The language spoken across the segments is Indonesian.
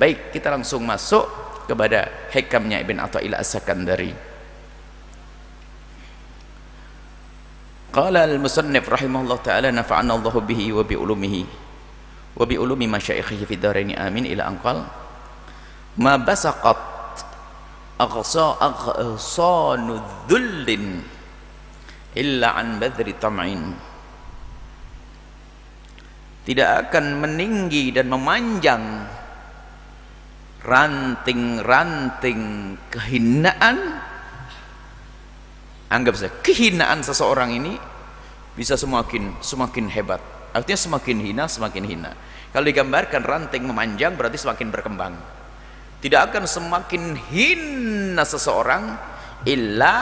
Baik, kita langsung masuk kepada hikamnya Ibn Atha'illah As-Sakandari. Qala al-musannif rahimahullah ta'ala nafa'ana Allahu bihi wa bi ulumihi wa bi ulumi masyaikhihi fid dharain amin ila anqal ma basaqat aghsanu dhullin illa an badri tam'in. Tidak akan meninggi dan memanjang ranting-ranting kehinaan. Anggap saja kehinaan seseorang ini bisa semakin hebat, artinya semakin hina. Kalau digambarkan ranting memanjang berarti semakin berkembang. Tidak akan semakin hina seseorang illa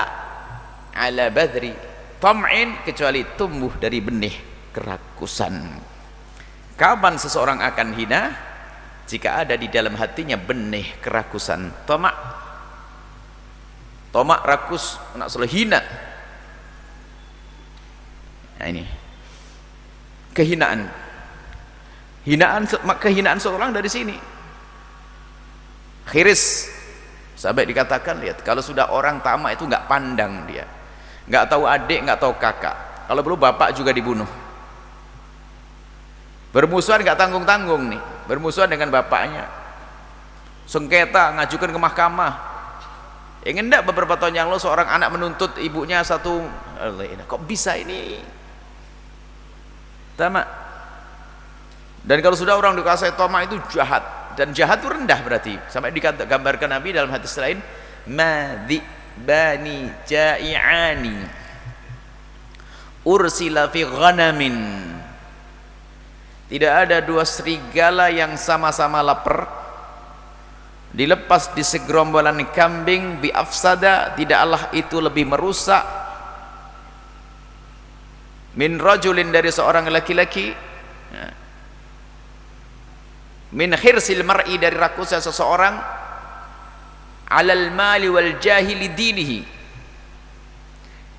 ala badri tam'in, kecuali tumbuh dari benih kerakusan. Kapan seseorang akan hina? Jika ada di dalam hatinya benih kerakusan, tamak rakus, nak selalu hina. Nah ini kehinaan seorang dari sini. Khiris sampai dikatakan, lihat, kalau sudah orang tamak itu nggak pandang, dia nggak tahu adik, nggak tahu kakak, kalau perlu bapak juga dibunuh. Bermusuhan nggak tanggung-tanggung nih, bermusuhan dengan bapaknya, sengketa ngajukan ke mahkamah. Ingin enggak beberapa tahun yang lalu seorang anak menuntut ibunya satu, kok bisa ini tamak. Dan kalau sudah orang dikuasai tamak itu jahat, dan jahat itu rendah berarti. Sampai digambarkan Nabi dalam hadis lain, madhi bani ja'i'ani ursila fi ghanamin. Tidak ada dua serigala yang sama-sama lapar dilepas di segerombolan kambing, bi afsada, tidaklah itu lebih merusak min rajulin, dari seorang laki-laki, min khirsil mar'i, dari rakusnya seseorang, alal mali wal jahili dinihi.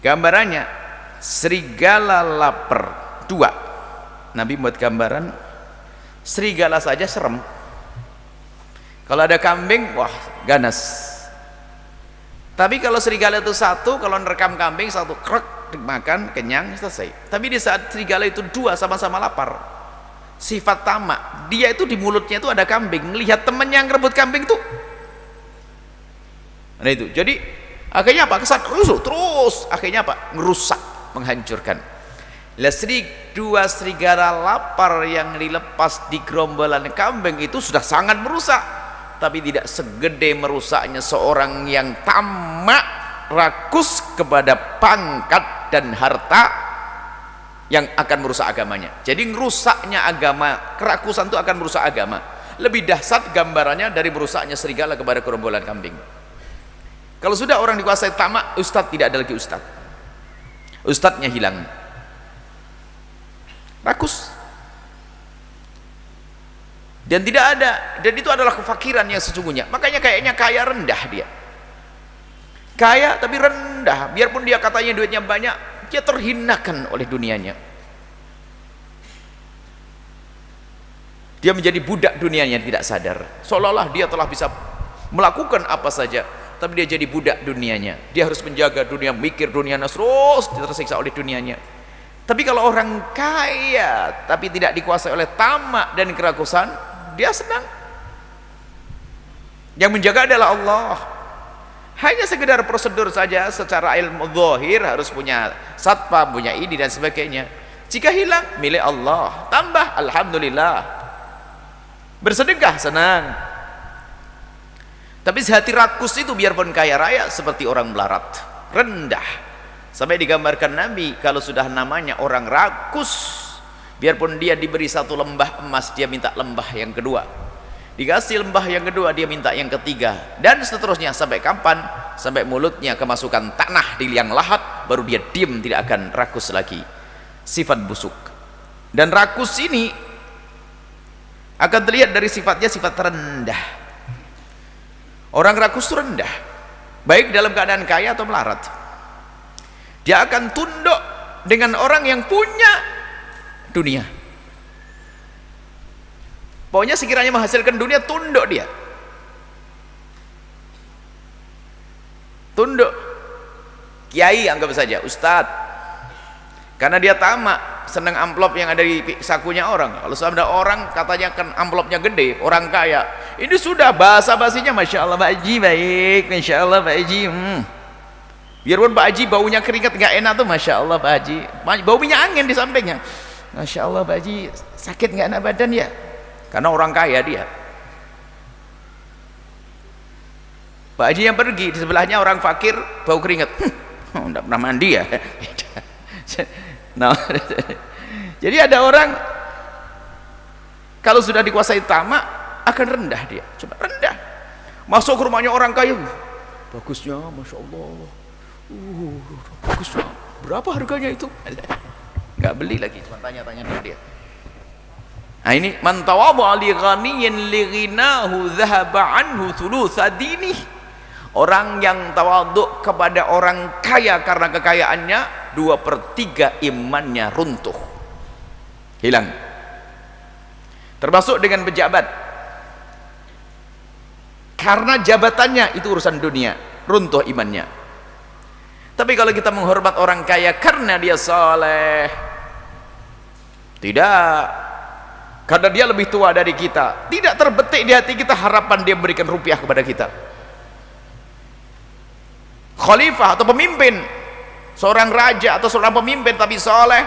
Gambarannya serigala lapar dua. Nabi buat gambaran, serigala saja serem, kalau ada kambing, wah ganas. Tapi kalau serigala itu satu, kalau nerekam kambing satu, krek, dimakan, kenyang, selesai. Tapi di saat serigala itu dua sama-sama lapar, sifat tamak, dia itu di mulutnya itu ada kambing, melihat temennya yang ngerebut kambing tuh. Nah itu, jadi akhirnya apa? Kesan terus, akhirnya apa? Ngerusak, menghancurkan. Dua serigala lapar yang dilepas di gerombolan kambing itu sudah sangat merusak, tapi tidak segede merusaknya seorang yang tamak, rakus kepada pangkat dan harta, yang akan merusak agamanya. Jadi merusaknya agama, kerakusan itu akan merusak agama. Lebih dahsyat gambarannya dari merusaknya serigala kepada gerombolan kambing. Kalau sudah orang dikuasai tamak, ustadz tidak ada lagi ustadz, ustadznya hilang, rakus, dan tidak ada, dan itu adalah kefakiran yang sesungguhnya. Makanya kayaknya kaya rendah, dia kaya tapi rendah, biarpun dia katanya duitnya banyak, dia terhinakan oleh dunianya, dia menjadi budak dunianya, tidak sadar, seolah-olah dia telah bisa melakukan apa saja, tapi dia jadi budak dunianya. Dia harus menjaga dunia, mikir dunia, terus tersiksa oleh dunianya. Tapi kalau orang kaya tapi tidak dikuasai oleh tamak dan kerakusan, dia senang. Yang menjaga adalah Allah. Hanya sekedar prosedur saja, secara ilmu zahir harus punya satpam, punya ini dan sebagainya. Jika hilang, milik Allah. Tambah, alhamdulillah. Bersedekah, senang. Tapi hati rakus itu biarpun kaya raya seperti orang melarat, rendah. Sampai digambarkan Nabi, kalau sudah namanya orang rakus, biarpun dia diberi satu lembah emas, dia minta lembah yang kedua, dikasih lembah yang kedua, dia minta yang ketiga, dan seterusnya. Sampai kapan? Sampai mulutnya kemasukan tanah di liang lahat, baru dia diam, tidak akan rakus lagi. Sifat busuk. Dan rakus ini akan terlihat dari sifatnya, sifat rendah. Orang rakus itu rendah, baik dalam keadaan kaya atau melarat. Dia akan tunduk dengan orang yang punya dunia. Pokoknya sekiranya menghasilkan dunia, tunduk dia, tunduk. Kiai anggap saja, ustadz, karena dia tamak, senang amplop yang ada di sakunya orang. Kalau ada orang katanya kan amplopnya gede, orang kaya, ini sudah bahasa basinya, masya Allah Pak Haji baik, masya Allah Pak Haji, biarpun Pak Haji baunya keringat nggak enak tuh, masya Allah Pak Haji, bau minyak angin di sampingnya, masya Allah Pak Haji, sakit nggak enak badan ya, karena orang kaya dia. Pak Haji yang pergi, di sebelahnya orang fakir bau keringat, nggak pernah mandi ya. Nah, jadi ada orang kalau sudah dikuasai tamak akan rendah dia, coba rendah, masuk ke rumahnya orang kaya, bagusnya masya Allah, bagusnya, berapa harganya itu, nggak beli lagi, cuma tanya-tanya dulu dia. Nah ini, man tawadhu'a li ghaniyin li ghinahu dhahaba anhu thulutsa dinih. Orang yang tawadhu kepada orang kaya karena kekayaannya, 2/3 imannya runtuh, hilang. Termasuk dengan pejabat, karena jabatannya itu urusan dunia, runtuh imannya. Tapi kalau kita menghormat orang kaya karena dia saleh, tidak, karena dia lebih tua dari kita, tidak terbetik di hati kita harapan dia memberikan rupiah kepada kita. Khalifah atau pemimpin, seorang raja atau seorang pemimpin tapi soleh,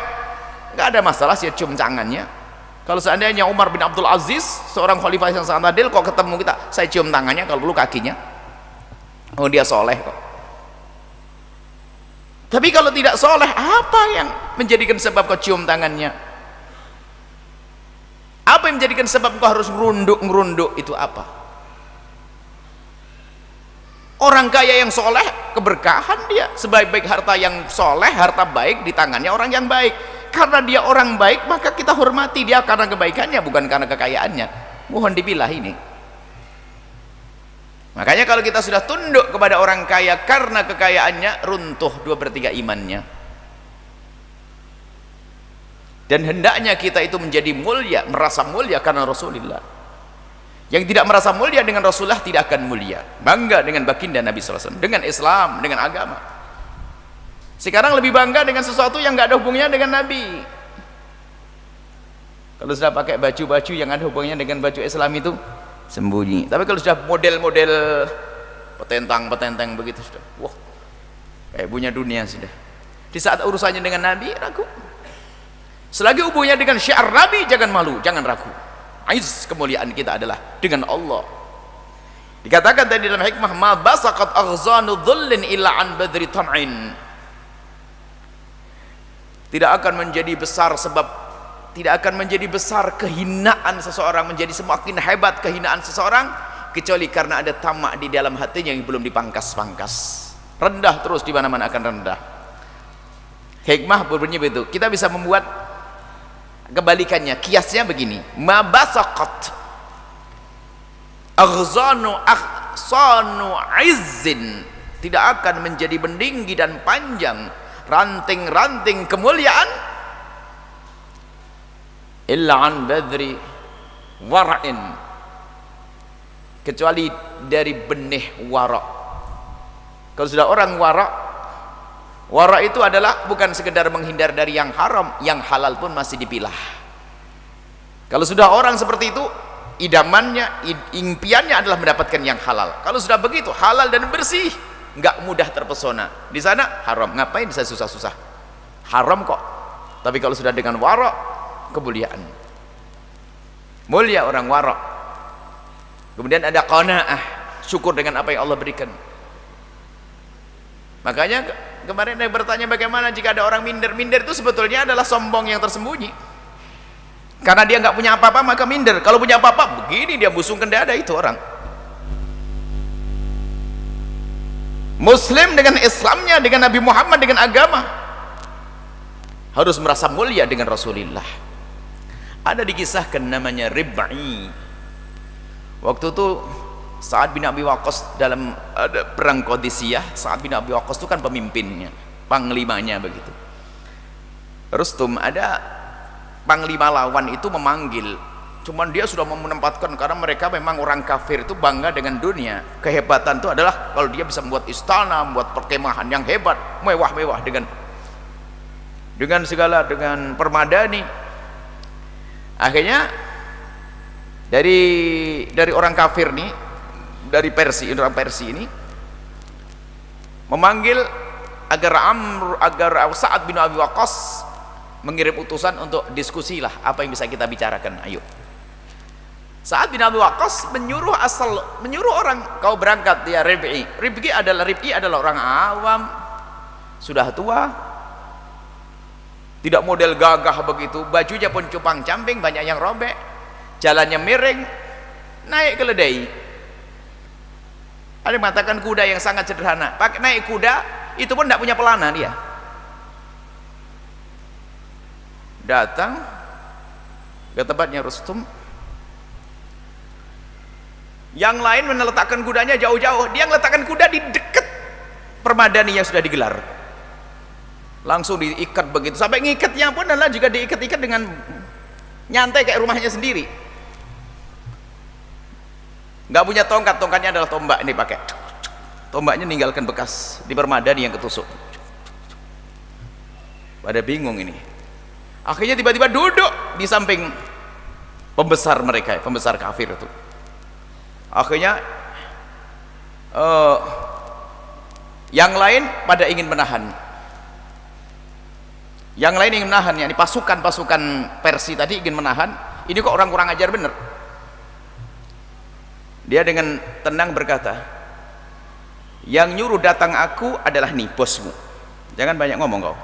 nggak ada masalah sih cium tangannya. Kalau seandainya Umar bin Abdul Aziz, seorang khalifah yang sangat adil, kok ketemu kita, saya cium tangannya, kalau perlu kakinya, oh dia soleh kok. Tapi kalau tidak soleh, apa yang menjadikan sebab kau cium tangannya? Apa yang menjadikan sebab kau harus ngerunduk itu apa? Orang kaya yang soleh, keberkahan dia, sebaik-baik harta yang soleh, harta baik di tangannya orang yang baik. Karena dia orang baik, maka kita hormati dia karena kebaikannya, bukan karena kekayaannya. Mohon dipilah ini. Makanya kalau kita sudah tunduk kepada orang kaya karena kekayaannya, runtuh 2/3 imannya. Dan hendaknya kita itu menjadi mulia, merasa mulia karena Rasulullah. Yang tidak merasa mulia dengan Rasulullah tidak akan mulia. Bangga dengan baginda Nabi SAW, dengan Islam, dengan agama. Sekarang lebih bangga dengan sesuatu yang nggak ada hubungannya dengan Nabi. Kalau sudah pakai baju-baju yang ada hubungannya dengan baju Islam itu sembunyi. Tapi kalau sudah model-model petentang begitu, sudah wah, kayak punya dunia sudah. Di saat urusannya dengan Nabi ragu. Selagi hubungannya dengan syiar Nabi, jangan malu, jangan ragu. Aiz, kemuliaan kita adalah dengan Allah. Dikatakan tadi dalam hikmah, ma basaqat aghzanu dhullin illa an badri tam'in. Tidak akan menjadi besar sebab tidak akan menjadi besar kehinaan seseorang, menjadi semakin hebat kehinaan seseorang kecuali karena ada tamak di dalam hatinya yang belum dipangkas-pangkas. Rendah terus, di mana-mana akan rendah. Hikmah berbunyi begitu. Kita bisa membuat kebalikannya, kiasnya begini, ma basaqat aghzanu izzin, tidak akan menjadi meninggi dan panjang ranting-ranting kemuliaan illa an badri wara'in, kecuali dari benih wara'. Kalau sudah orang wara' itu adalah bukan sekedar menghindar dari yang haram, yang halal pun masih dipilah. Kalau sudah orang seperti itu, idamannya, impiannya adalah mendapatkan yang halal. Kalau sudah begitu, halal dan bersih, nggak mudah terpesona. Di sana haram, ngapain saya susah-susah? Haram kok. Tapi kalau sudah dengan wara', kemuliaan. Mulia orang wara'. Kemudian ada qanaah, syukur dengan apa yang Allah berikan. Makanya kemarin saya bertanya bagaimana jika ada orang minder. Minder itu sebetulnya adalah sombong yang tersembunyi. Karena dia nggak punya apa-apa maka minder. Kalau punya apa-apa begini dia busungkan dada, itu orang. Muslim dengan Islamnya, dengan Nabi Muhammad, dengan agama, harus merasa mulia dengan Rasulullah. Ada dikisahkan namanya Rib'i. Waktu itu Sa'ad bin Abi Waqqas dalam ada perang Qadisiyah, Sa'ad bin Abi Waqqas itu kan pemimpinnya, panglimanya begitu. Rustum, ada panglima lawan itu memanggil Cuman dia sudah menempatkan, karena mereka memang orang kafir itu bangga dengan dunia. Kehebatan itu adalah kalau dia bisa membuat istana, membuat perkemahan yang hebat, mewah-mewah dengan segala, dengan permadani. Akhirnya dari orang kafir nih, dari orang Persia ini memanggil agar Sa'ad bin Abi Waqqas mengirim utusan untuk diskusilah apa yang bisa kita bicarakan, ayo. Sa'ad bin Abi Waqqas menyuruh orang, kau berangkat ya Rib'i. Rib'i adalah orang awam, sudah tua, tidak model gagah begitu, bajunya pun cupang-camping, banyak yang robek, jalannya miring, naik keledai. Ada yang mengatakan kuda yang sangat sederhana, pakai naik kuda itu pun tidak punya pelana. Dia datang ke tempatnya Rustum. Yang lain meletakkan kudanya jauh-jauh, dia meletakkan kuda di dekat permadani yang sudah digelar, langsung diikat begitu. Sampai ngikatnya pun adalah juga diikat-ikat dengan nyantai kayak rumahnya sendiri. Nggak punya tongkat, tongkatnya adalah tombak. Ini pakai tombaknya, ninggalkan bekas di permadani yang ketusuk. Pada bingung ini. Akhirnya tiba-tiba duduk di samping pembesar mereka, pembesar kafir itu. Akhirnya yang lain pada ingin menahan, yakni pasukan Persia tadi ingin menahan. Ini kok orang kurang ajar bener. Dia dengan tenang berkata, yang nyuruh datang aku adalah nih bosmu, jangan banyak ngomong kau.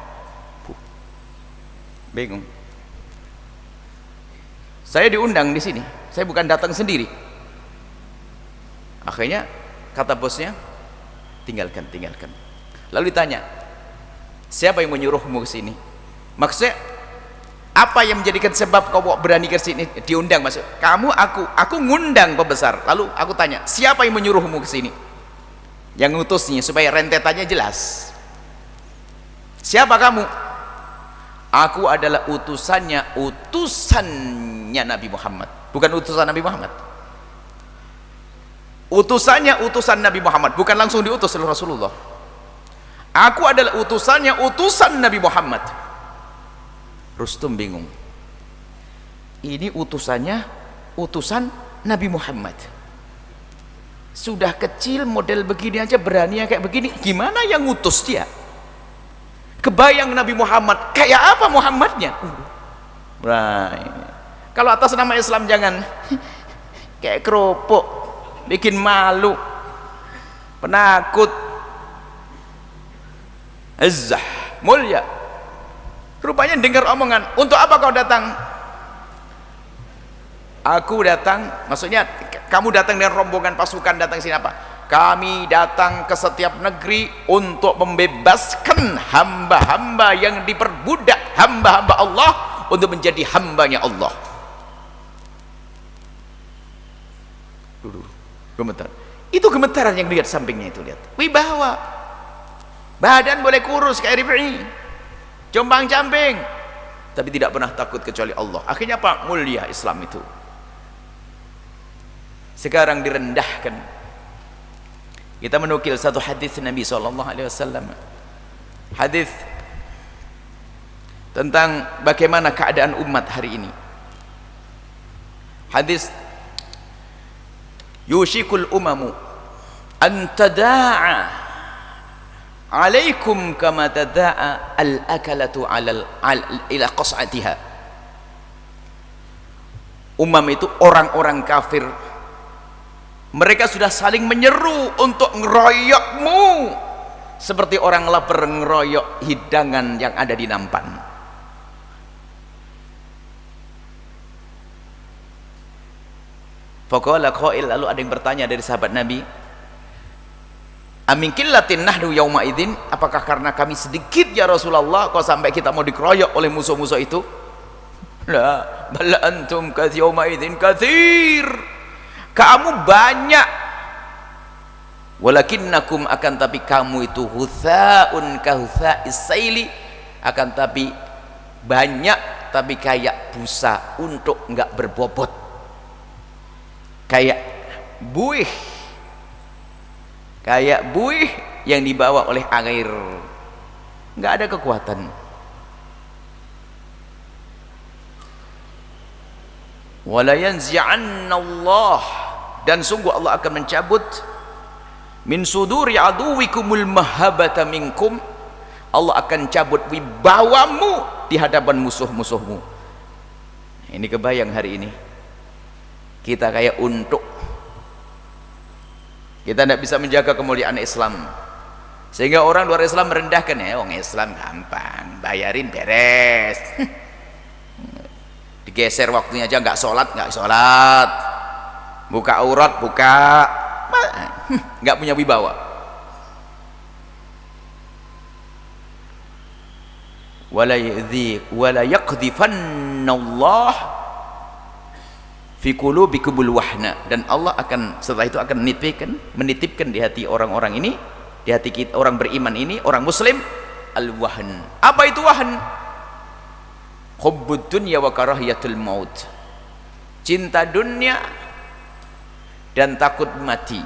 Bingung, saya diundang di sini, saya bukan datang sendiri. Akhirnya kata bosnya, tinggalkan. Lalu ditanya, siapa yang menyuruhmu ke sini? Maksudnya apa yang menjadikan sebab kau berani ke sini? Diundang, maksud kamu, aku ngundang pembesar. Lalu aku tanya, siapa yang menyuruhmu ke sini? Yang ngutusnya, supaya rentetannya jelas. Siapa kamu? Aku adalah utusannya Nabi Muhammad, bukan utusan Nabi Muhammad. Utusan Nabi Muhammad, bukan langsung diutus oleh Rasulullah. Aku adalah utusan Nabi Muhammad. Rustum bingung, ini utusan Nabi Muhammad. Sudah kecil model begini aja berani kayak begini, gimana yang ngutus dia? Kebayang Nabi Muhammad kayak apa Muhammadnya. Kalau atas nama Islam jangan kayak kerupuk, bikin malu, penakut, izzah, mulia. Rupanya dengar omongan, untuk apa kau datang? Aku datang, maksudnya kamu datang dengan rombongan pasukan, datang sini apa? Kami datang ke setiap negeri untuk membebaskan hamba-hamba yang diperbudak, hamba-hamba Allah, untuk menjadi hambanya Allah. Gemetar. Itu gemetaran yang lihat sampingnya itu, lihat. Wibawa. Badan boleh kurus kayak Rib'i, jombang-camping, tapi tidak pernah takut kecuali Allah. Akhirnya apa? Mulia Islam itu. Sekarang direndahkan. Kita menukil satu hadis Nabi SAW, hadis tentang bagaimana keadaan umat hari ini. Hadis, yushikul umamu an tada'a alaikum kama tada'a al-akalatu ila qas'atiha. Umam itu orang-orang kafir, mereka sudah saling menyeru untuk ngeroyokmu seperti orang lapar ngeroyok hidangan yang ada di nampan. Faqala qail, lalu ada yang bertanya dari sahabat Nabi, amin qillatin nahnu yauma idzin, apakah karena kami sedikit ya Rasulullah kok sampai kita mau dikeroyok oleh musuh-musuh itu? La bal antum yauma idzin katsir, kamu banyak, walakinnakum, akan tapi kamu itu hutsaun ka hutsa'is saili, akan tapi banyak tapi kayak busa untuk enggak berbobot. kayak buih, yang dibawa oleh air, nggak ada kekuatan. Wala yanzi'anna Allah, dan sungguh Allah akan mencabut min suduri aduwikumul mahabata minkum, Allah akan cabut wibawamu di hadapan musuh-musuhmu. Ini kebayang hari ini kita kayak untuk kita tidak bisa menjaga kemuliaan Islam, sehingga orang luar Islam merendahkan, ya orang Islam gampang, bayarin beres. Digeser waktunya aja, nggak sholat, buka aurat, nggak punya wibawa. Wala yaqdhifanna Allah fi qulubikumul wahna, dan Allah akan setelah itu akan menitipkan di hati orang-orang ini, di hati kita, orang beriman ini, orang muslim, al-wahn. Apa itu wahn? Hubbud dunya wa karahiyatul maut, cinta dunia dan takut mati.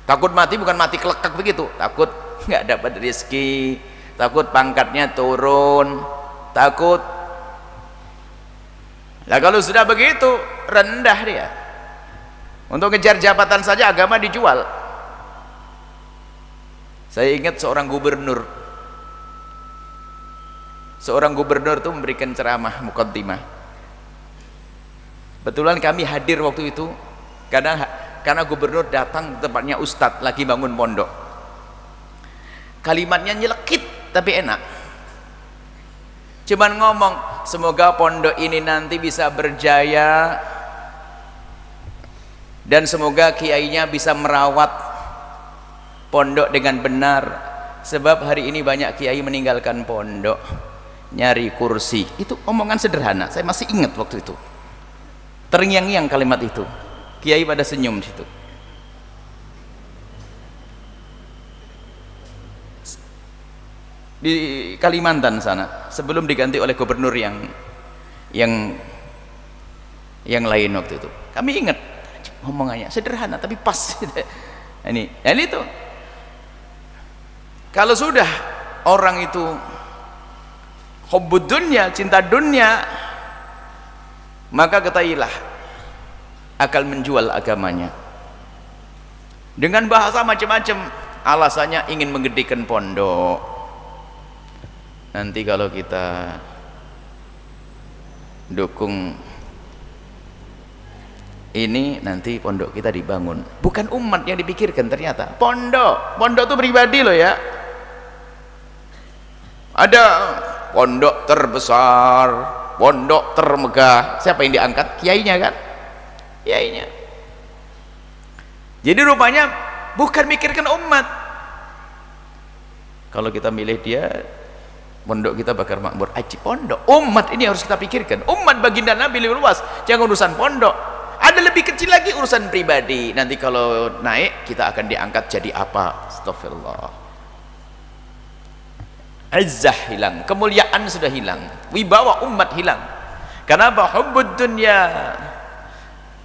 Takut mati bukan mati kelekak begitu, takut nggak dapat rezeki, takut pangkatnya turun, takut. Lah kalau sudah begitu rendah dia. Untuk ngejar jabatan saja agama dijual. Saya ingat seorang gubernur tuh memberikan ceramah muqaddimah. Betulan kami hadir waktu itu, karena gubernur datang tempatnya ustadz lagi bangun pondok. Kalimatnya nyelekit tapi enak, cuman ngomong semoga pondok ini nanti bisa berjaya dan semoga kiainya bisa merawat pondok dengan benar, sebab hari ini banyak kiai meninggalkan pondok nyari kursi. Itu omongan sederhana, saya masih ingat waktu itu, terngiang-ngiang kalimat itu. Kiai pada senyum di situ. Di Kalimantan sana, sebelum diganti oleh gubernur yang lain waktu itu, kami ingat omongannya sederhana tapi pas. ini itu kalau sudah orang itu hubbud dunya, cinta dunia, maka ketahuilah akan menjual agamanya dengan bahasa macam-macam. Alasannya ingin menggedekan pondok. Nanti kalau kita dukung ini, nanti pondok kita dibangun. Bukan umat yang dipikirkan ternyata, pondok itu pribadi loh ya. Ada pondok terbesar, pondok termegah, siapa yang diangkat? Kiainya kan? Kiainya. Jadi rupanya bukan mikirkan umat. Kalau kita milih dia, pondok kita bakal makmur. Aji pondok, umat ini harus kita pikirkan. Umat baginda Nabi lebih luas, jangan urusan pondok. Ada lebih kecil lagi urusan pribadi. Nanti kalau naik kita akan diangkat jadi apa? Astagfirullah. Izzah hilang, kemuliaan sudah hilang, wibawa umat hilang. Kenapa? Hubbud dunya,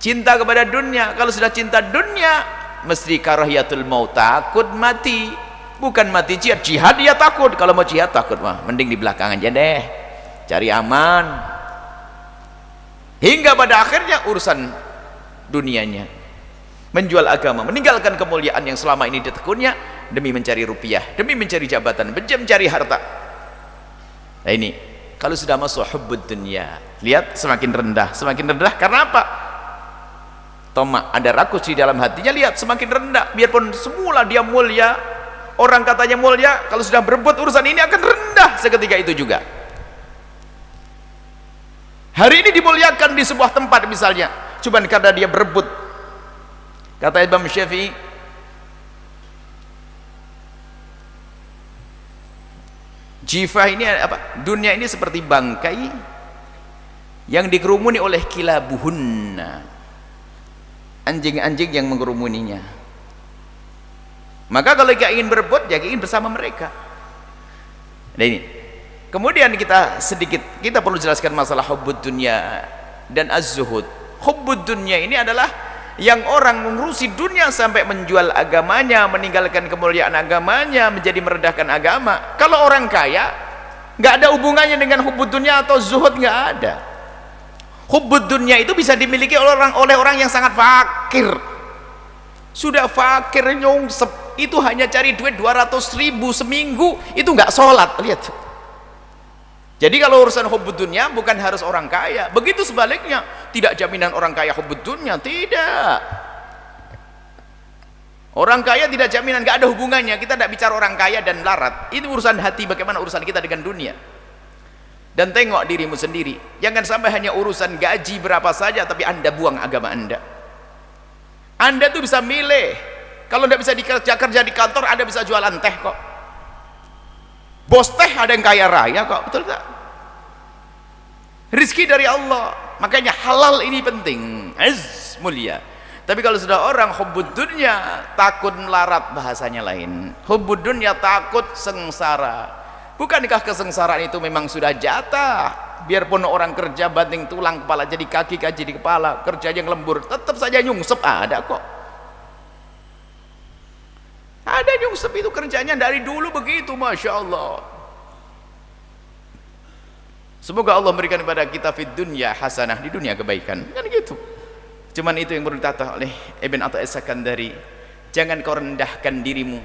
cinta kepada dunia. Kalau sudah cinta dunia, mesti karahiyatul maut, takut mati. Bukan mati jihad, jihad dia takut. Kalau mau jihad takut mah mending di belakang aja deh, cari aman. Hingga pada akhirnya urusan dunianya, menjual agama, meninggalkan kemuliaan yang selama ini ditekunnya demi mencari rupiah, demi mencari jabatan, demi mencari harta. Nah ini kalau sudah masuk hubbud dunya, lihat semakin rendah karena apa? Tomak, ada rakus di dalam hatinya, lihat semakin rendah. Biarpun semula dia mulia, orang katanya mulia, kalau sudah berebut urusan ini akan rendah seketika itu juga. Hari ini dimuliakan di sebuah tempat misalnya, cuman karena dia berebut. Kata Imam Syafi'i, jifah ini apa? Dunia ini seperti bangkai yang dikerumuni oleh kilabuhunna, anjing-anjing yang mengerumuninya. Maka kalau kita ingin berebut, ya ingin bersama mereka. Nah ini. Kemudian kita perlu jelaskan masalah hubbud dunya dan az-zuhud. Hubbud dunya ini adalah yang orang mengurusi dunia sampai menjual agamanya, meninggalkan kemuliaan agamanya, menjadi merendahkan agama. Kalau orang kaya nggak ada hubungannya dengan hubbud dunya atau zuhud, nggak ada. Hubbud dunya itu bisa dimiliki oleh orang yang sangat fakir. Sudah fakir nyungsep, itu hanya cari duit 200.000 seminggu, itu nggak sholat. Lihat. Jadi kalau urusan hubbud dunya bukan harus orang kaya. Begitu sebaliknya, tidak jaminan orang kaya hubbud dunya, tidak. Orang kaya tidak jaminan, nggak ada hubungannya. Kita tidak bicara orang kaya dan melarat. Itu urusan hati, bagaimana urusan kita dengan dunia. Dan tengok dirimu sendiri. Jangan sampai hanya urusan gaji berapa saja tapi Anda buang agama Anda. Anda tuh bisa milih. Kalau tidak bisa kerja di kantor, Anda bisa jualan teh kok. Bos teh ada yang kaya raya kok, betul tak? Rizki dari Allah, makanya halal ini penting, mulia. Tapi kalau sudah orang hubbud dunya, takut melarat, bahasanya lain. Hubbud dunya takut sengsara. Bukankah kesengsaraan itu memang sudah jatah? Biarpun orang kerja banting tulang kepala jadi kaki, kaki jadi kepala, kerja yang lembur, tetap saja nyungsep ada kok. Ada nyungsep itu kerjanya dari dulu begitu, Masya Allah. Semoga Allah memberikan kepada kita fid dunya hasanah, di dunia kebaikan, kan gitu. Cuman itu yang perlu ditata oleh Ibn Atha As-Sakandari. Jangan kau rendahkan dirimu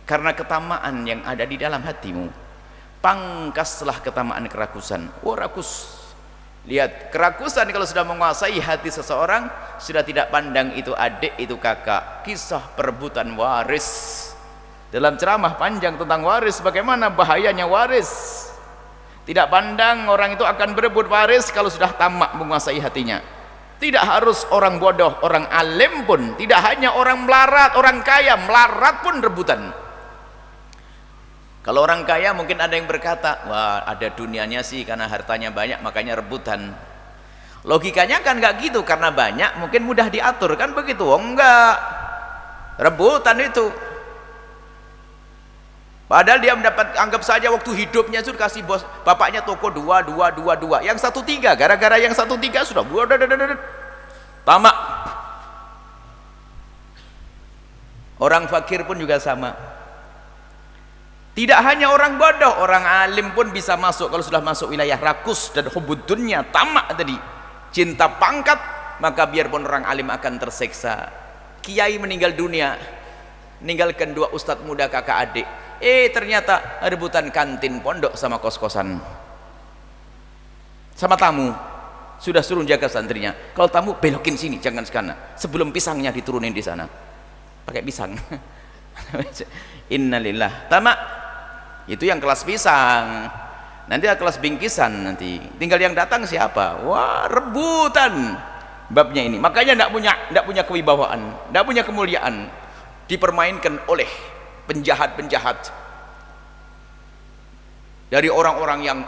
karena ketamaan yang ada di dalam hatimu. Pangkaslah ketamaan kerakusan. Rakus. Lihat, kerakusan kalau sudah menguasai hati seseorang, sudah tidak pandang itu adik, itu kakak. Kisah perebutan waris. Dalam ceramah panjang tentang waris, bagaimana bahayanya waris. Tidak pandang orang itu akan berebut waris kalau sudah tamak menguasai hatinya. Tidak harus orang bodoh, orang alim pun, tidak hanya orang melarat, orang kaya, melarat pun rebutan. Kalau orang kaya mungkin ada yang berkata, wah ada dunianya sih karena hartanya banyak makanya rebutan. Logikanya kan nggak gitu, karena banyak mungkin mudah diatur, kan begitu? Oh enggak, rebutan itu. Padahal dia mendapat, anggap saja waktu hidupnya sudah kasih bos, bapaknya toko 2, yang 1 3, gara-gara yang 1 3 sudah tamak. Orang fakir pun juga sama. Tidak hanya orang bodoh, orang alim pun bisa masuk kalau sudah masuk wilayah rakus dan hubbud dunya, tamak tadi, cinta pangkat, maka biarpun orang alim akan tersiksa. Kiai meninggal dunia, meninggalkan 2 ustadz muda kakak adik. Ternyata rebutan kantin pondok sama kos-kosan, sama tamu. Sudah suruh jaga santrinya, kalau tamu belokin sini, jangan sekana, sebelum pisangnya diturunin di sana, pakai pisang. Innalillah, tamak. Itu yang kelas pisang, nanti ada kelas bingkisan, nanti tinggal yang datang siapa. Wah, rebutan babnya ini. Makanya tidak punya kewibawaan, tidak punya kemuliaan, dipermainkan oleh penjahat-penjahat dari orang-orang yang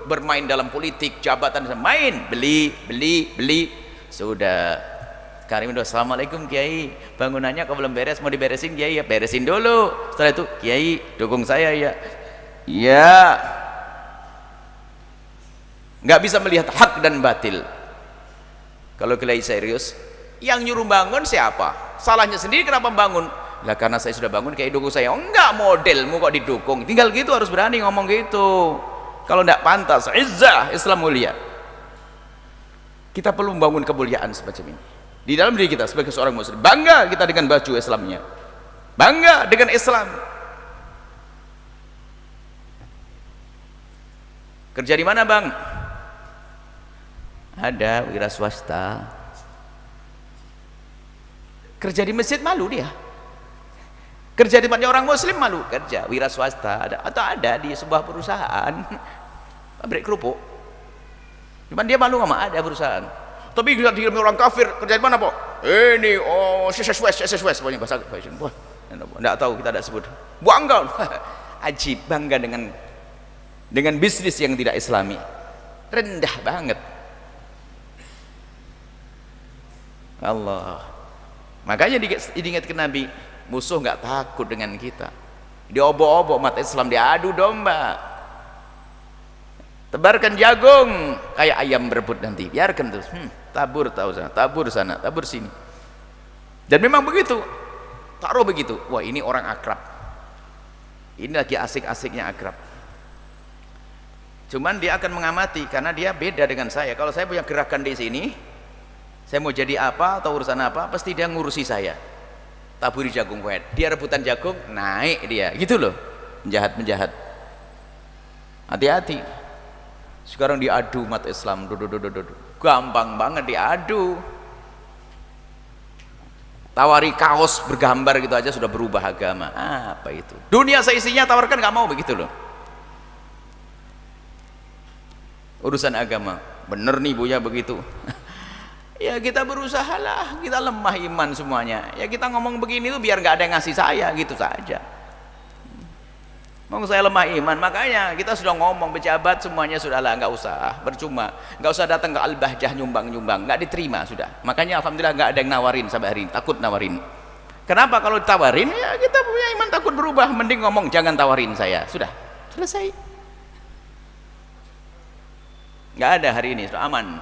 bermain dalam politik, jabatan, main beli. Sudah Karim udah, assalamualaikum Kiai, bangunannya kau belum beres, mau diberesin Kiai? Ya beresin dulu, setelah itu Kiai dukung saya ya. Ya, nggak bisa melihat hak dan batil. Kalau Kiai serius, yang nyuruh bangun siapa? Salahnya sendiri, kenapa bangun? Lah karena saya sudah bangun, Kiai dukung saya. Oh, enggak, modelmu kok didukung, tinggal gitu, harus berani ngomong gitu. Kalau enggak pantas, izzah Islam mulia. Kita perlu membangun kemuliaan semacam ini di dalam diri kita sebagai seorang muslim. Bangga kita dengan baju Islamnya, bangga dengan Islam. Kerja di mana bang? Ada wira swasta. Kerja di masjid malu dia. Kerja di tempatnya orang muslim malu. Kerja wira swasta ada, atau ada di sebuah perusahaan pabrik kerupuk, cuman dia malu sama ada perusahaan. Tapi kita di orang kafir, kerja di mana Pak? Ini SSWS pokoknya bahasa fashion. Wah, enggak tahu, kita tidak sebut. Bangga. Ajib, bangga dengan bisnis yang tidak islami. Rendah banget. Allah. Makanya diingat ke Nabi, musuh enggak takut dengan kita. Diobok-obok umat Islam, diadu domba. tebarkan jagung kayak ayam berebut nanti, biarkan terus, tabur tahu sana, tabur sana, tabur sini. Dan memang begitu, taruh begitu. Wah, ini orang akrab, ini lagi asik-asiknya akrab. Cuman dia akan mengamati karena dia beda dengan saya. Kalau saya punya gerakan di sini, saya mau jadi apa atau urusan apa, pasti dia ngurusi saya. Taburi jagung, dia rebutan jagung, naik dia, gitu loh. Menjahat. Hati-hati. Sekarang diadu umat Islam, gampang banget diadu. Tawari kaos bergambar gitu aja sudah berubah agama. Apa itu? Dunia seisinya tawarkan, nggak mau, begitu loh. Urusan agama, bener nih Buya begitu. Ya kita berusaha lah, kita lemah iman semuanya. Ya kita ngomong begini tuh biar nggak ada yang ngasih saya, gitu saja. Mau saya lemah iman, makanya kita sudah ngomong pejabat semuanya sudahlah, nggak usah, percuma, nggak usah datang ke Al-Bahjah nyumbang, nggak diterima sudah. Makanya alhamdulillah nggak ada yang nawarin sampai hari ini, takut nawarin. Kenapa? Kalau ditawarin ya kita punya iman takut berubah, mending ngomong jangan tawarin saya, sudah selesai. Nggak ada hari ini, sudah aman.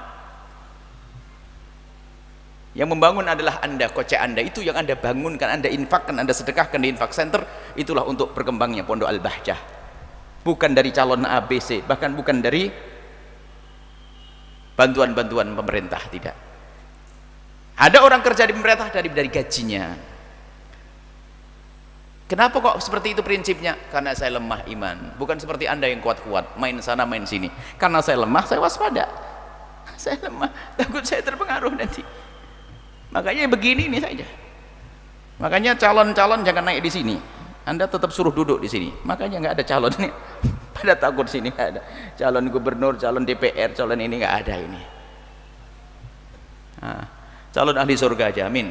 Yang membangun adalah Anda, kocek Anda, itu yang Anda bangunkan, Anda infakkan, Anda sedekahkan di infak center, itulah untuk berkembangnya Pondok Al-Bahjah. Bukan dari calon ABC, bahkan bukan dari bantuan-bantuan pemerintah, tidak. Ada orang kerja di pemerintah dari gajinya. Kenapa kok seperti itu prinsipnya? Karena saya lemah iman. Bukan seperti Anda yang kuat-kuat, main sana main sini. Karena saya lemah, saya waspada. Saya lemah, takut saya terpengaruh nanti. Makanya begini ini saja. Makanya calon-calon jangan naik di sini. Anda tetap suruh duduk di sini. Makanya nggak ada calon ini. Pada takut sini nggak ada. Calon gubernur, calon DPR, calon ini nggak ada ini. Nah, calon ahli surga aja, amin.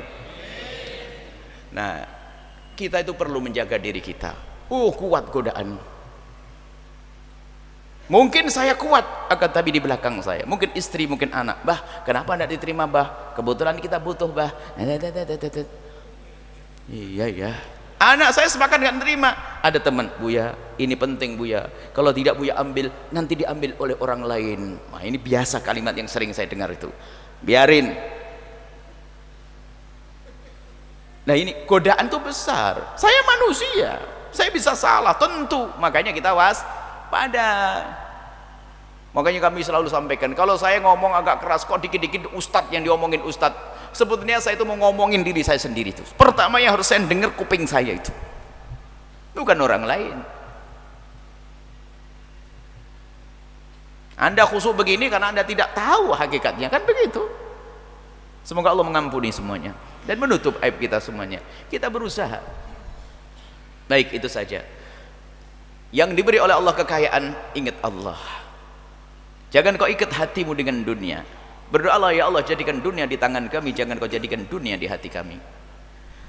Nah, kita itu perlu menjaga diri kita. Kuat godaan. Mungkin saya kuat, akan tapi di belakang saya mungkin istri, mungkin anak. Bah, kenapa tidak diterima, bah? Kebetulan kita butuh, bah. Iya. Anak saya sepakat nggak terima. Ada teman, Buya, ini penting Buya. Kalau tidak Buya ambil, nanti diambil oleh orang lain. Nah, ini biasa kalimat yang sering saya dengar itu. Biarin. Nah, ini godaan tuh besar. Saya manusia, saya bisa salah tentu. Makanya kita waspada. Makanya kami selalu sampaikan, kalau saya ngomong agak keras, kok dikit-dikit ustadz yang diomongin ustadz, sebetulnya saya itu mau ngomongin diri saya sendiri itu. Pertama yang harus saya dengar kuping saya itu, bukan orang lain. Anda khusyuk begini karena Anda tidak tahu hakikatnya, kan begitu. Semoga Allah mengampuni semuanya dan menutup aib kita semuanya. Kita berusaha. Baik, itu saja. Yang diberi oleh Allah kekayaan, ingat Allah. Jangan kau ikat hatimu dengan dunia. Berdoalah, ya Allah, jadikan dunia di tangan kami, jangan kau jadikan dunia di hati kami.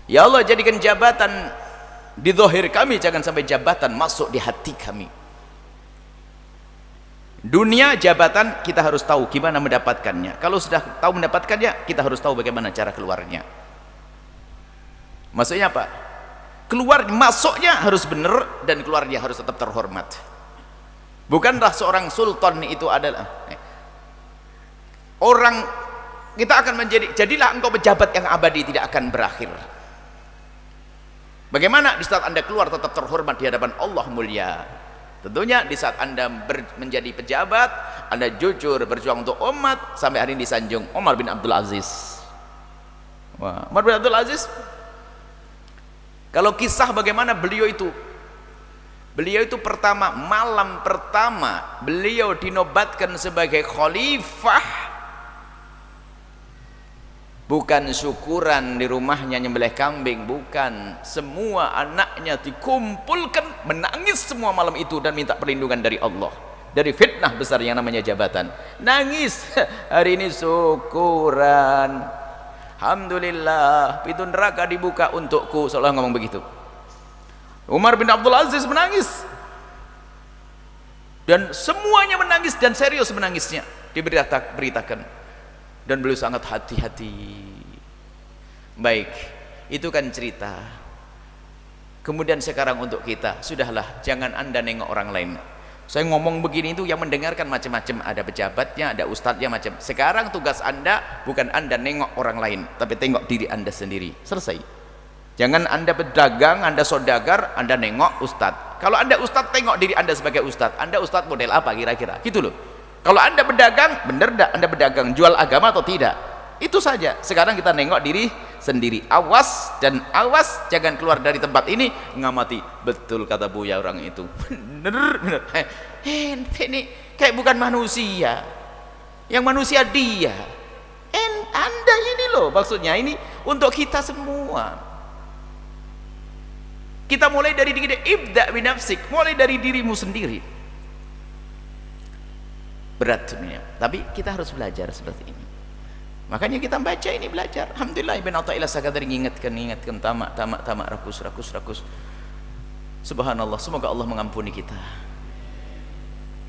Ya Allah, jadikan jabatan di zahir kami, jangan sampai jabatan masuk di hati kami. Dunia, jabatan, kita harus tahu gimana mendapatkannya. Kalau sudah tahu mendapatkannya, kita harus tahu bagaimana cara keluarnya. Maksudnya apa? Masuknya harus benar dan keluarnya harus tetap terhormat. Bukanlah seorang sultan itu adalah orang, kita akan jadilah engkau pejabat yang abadi, tidak akan berakhir. Bagaimana di saat Anda keluar tetap terhormat di hadapan Allah mulia? Tentunya di saat Anda menjadi pejabat, Anda jujur berjuang untuk umat, sampai hari ini disanjung Umar bin Abdul Aziz. Wah, Umar bin Abdul Aziz, kalau kisah bagaimana beliau itu malam pertama beliau dinobatkan sebagai khalifah, bukan syukuran di rumahnya nyembelih kambing, bukan. Semua anaknya dikumpulkan, menangis semua malam itu dan minta perlindungan dari Allah dari fitnah besar yang namanya jabatan. Nangis. Hari ini syukuran, alhamdulillah, pintu neraka dibuka untukku, seolah ngomong begitu. Umar bin Abdul Aziz menangis dan semuanya menangis dan serius menangisnya, diberitakan, dan beliau sangat hati-hati. Baik, itu kan cerita. Kemudian sekarang untuk kita, sudahlah, jangan Anda nengok orang lain, Saya ngomong begini itu yang mendengarkan macam-macam, ada pejabatnya, ada ustadznya macam. Sekarang tugas Anda bukan Anda nengok orang lain, tapi tengok diri Anda sendiri. Selesai. Jangan Anda pedagang, Anda saudagar, Anda nengok ustadz. Kalau Anda ustadz, tengok diri Anda sebagai ustadz. Anda ustadz model apa kira-kira? Gitu loh. Kalau Anda pedagang, bener enggak Anda pedagang, jual agama atau tidak? Itu saja. Sekarang kita nengok diri sendiri. Awas dan awas, jangan keluar dari tempat ini ngamati. Betul kata Buya orang itu. Bener. Ini kayak bukan manusia. Yang manusia dia. Anda ini loh, maksudnya ini untuk kita semua. Kita mulai dari diri, ibda binafsik, mulai dari dirimu sendiri. Berat dunia, tapi kita harus belajar seperti ini. Makanya kita baca ini, belajar. Alhamdulillah Ibn Athaillah sekadar ingatkan tamak rakus. Subhanallah, semoga Allah mengampuni kita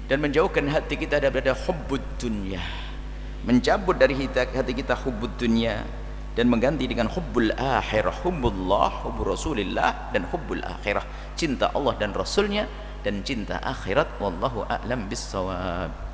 dan menjauhkan hati kita daripada hubbud dunya, mencabut dari hati kita hubbud dunya dan mengganti dengan hubbul akhirah, hubbullah, hubbur rasulillah, dan hubbul akhirah, cinta Allah dan Rasulnya dan cinta akhirat. Wallahu a'lam bissawab.